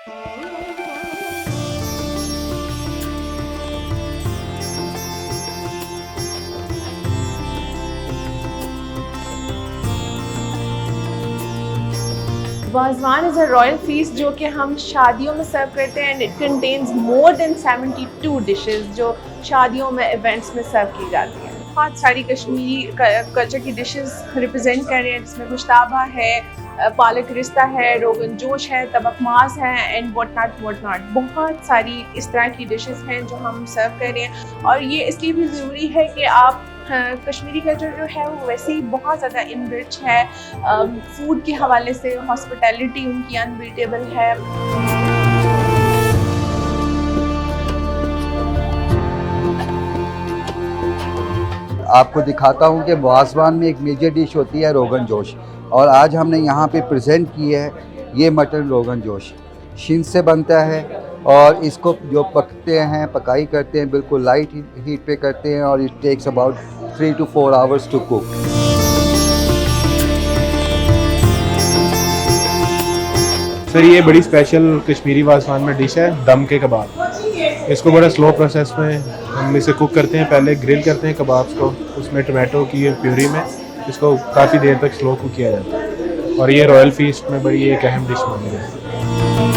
Wazwan is a royal feast जो कि हम शादियों में सर्व करते हैं and it contains more than 72 dishes जो शादियों में इवेंट्स में सर्व की जाती हैं। बहुत सारी कश्मीरी कल्चर की डिशेस रिप्रेजेंट कर रहे हैं, जिसमें गोश्ताबा है, पालक रिश्ता है, रोगन जोश है, तबक मास है एंड व्हाट नॉट। बहुत सारी इस तरह की डिशेस हैं जो हम सर्व कर रहे हैं और ये इसलिए भी ज़रूरी है कि आप कश्मीरी कल्चर जो है वो वैसे ही बहुत ज़्यादा इनरिच है। फूड के हवाले से हॉस्पिटैलिटी उनकी अनबीटेबल है। आपको दिखाता हूँ कि वाज़वान में एक मेजर डिश होती है रोगन जोश, और आज हमने यहाँ पे प्रेजेंट की है ये मटन रोगन जोश। शिन से बनता है और इसको जो पकाई करते हैं बिल्कुल लाइट हीट पे करते हैं और it takes about 3 to 4 hours to cook. Sir ये बड़ी स्पेशल कश्मीरी वाज़वान में डिश है दम के कबाब। इसको बड़ा स्लो प्रोसेस में हम इसे कुक करते हैं, पहले ग्रिल करते हैं कबाब्स को, उसमें टमाटो की प्यूरी में इसको काफ़ी देर तक स्लो कुक किया जाता है और ये रॉयल फीस्ट में बड़ी एक अहम डिश मानी जाती है।